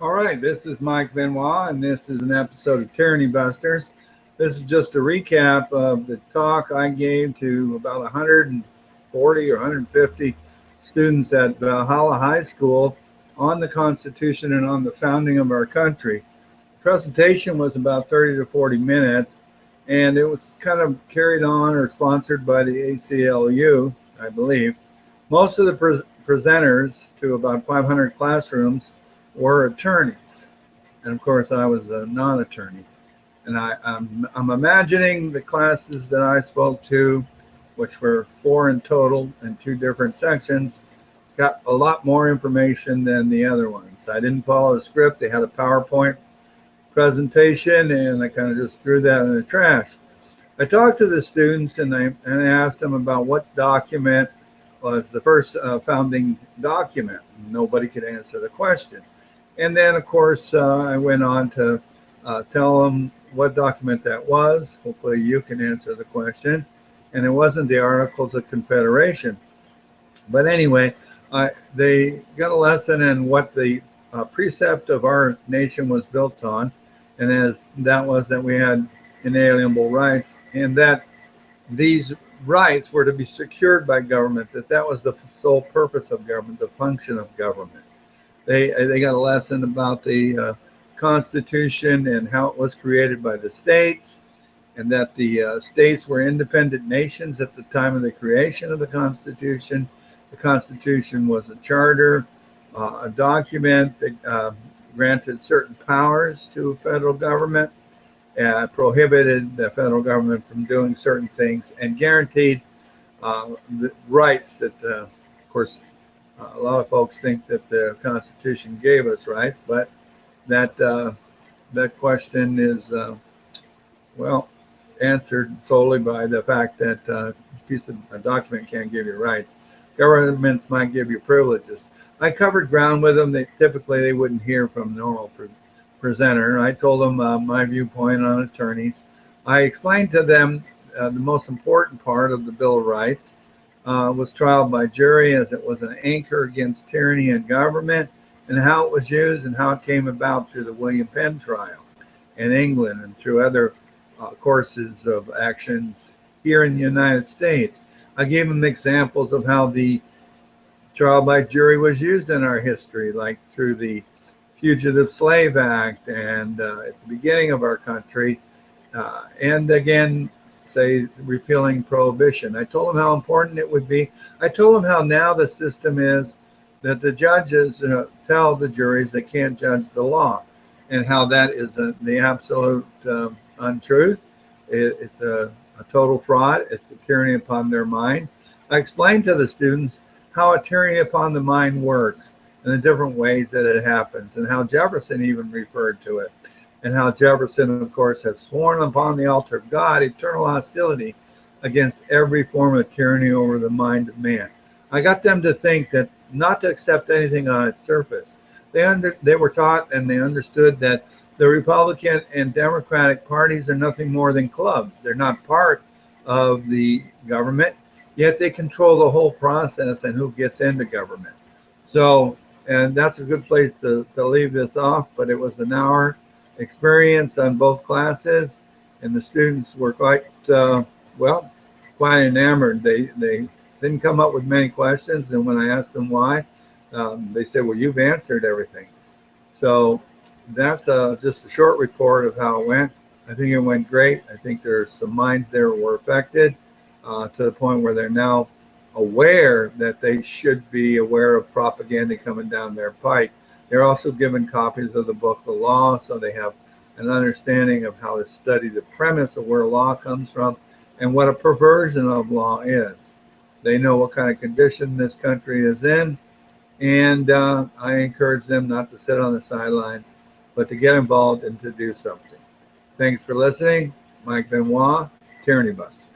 All right, this is Mike Benoit, and this is an episode of Tyranny Busters. This is just a recap of the talk I gave to about 140 or 150 students at Valhalla High School on the Constitution and on the founding of our country. The presentation was about 30 to 40 minutes, and it was kind of carried on or sponsored by the ACLU, I believe. Most of the presenters to about 500 classrooms were attorneys. And of course, I was a non-attorney. And I'm imagining the classes that I spoke to, which were 4 in total in 2 different sections, got a lot more information than the other ones. I didn't follow the script. They had a PowerPoint presentation, and I kind of just threw that in the trash. I talked to the students, and I asked them about what document was the first founding document. Nobody could answer the question. And then, of course, I went on to tell them what document that was. Hopefully you can answer the question. And it wasn't the Articles of Confederation. But anyway, they got a lesson in what the precept of our nation was built on. And as that was that we had inalienable rights, and that these rights were to be secured by government, that was the sole purpose of government, the function of government. They got a lesson about the Constitution and how it was created by the states, and that the states were independent nations at the time of the creation of the Constitution. The Constitution was a charter, a document that granted certain powers to federal government, prohibited the federal government from doing certain things, and guaranteed the rights that, of course, a lot of folks think that the Constitution gave us rights, but that question is, well, answered solely by the fact that a piece of a document can't give you rights. Governments might give you privileges. I covered ground with them that typically they wouldn't hear from a normal presenter. I told them my viewpoint on attorneys. I explained to them the most important part of the Bill of Rights was trial by jury, as it was an anchor against tyranny and government, and how it was used and how it came about through the William Penn trial in England and through other courses of actions here in the United States. I gave them examples of how the trial by jury was used in our history, like through the Fugitive Slave Act and at the beginning of our country, and again, say, repealing prohibition. I told them how important it would be. I told them how now the system is that the judges tell the juries they can't judge the law, and how that is the absolute untruth. It's a total fraud. It's a tyranny upon their mind. I explained to the students how a tyranny upon the mind works and the different ways that it happens, and how Jefferson even referred to it, and how Jefferson, of course, has sworn upon the altar of God eternal hostility against every form of tyranny over the mind of man. I got them to think that not to accept anything on its surface. They were taught and they understood that the Republican and Democratic parties are nothing more than clubs. They're not part of the government, yet they control the whole process and who gets into government. So, and that's a good place to leave this off, but it was an hour experience on both classes, and the students were quite, quite enamored. They didn't come up with many questions, and when I asked them why, they said, well, you've answered everything. So that's just a short report of how it went. I think it went great. I think there's some minds there were affected to the point where they're now aware that they should be aware of propaganda coming down their pike. They're also given copies of the book, The Law, so they have an understanding of how to study the premise of where law comes from and what a perversion of law is. They know what kind of condition this country is in, and I encourage them not to sit on the sidelines, but to get involved and to do something. Thanks for listening. Mike Benoit, Tyranny Busters.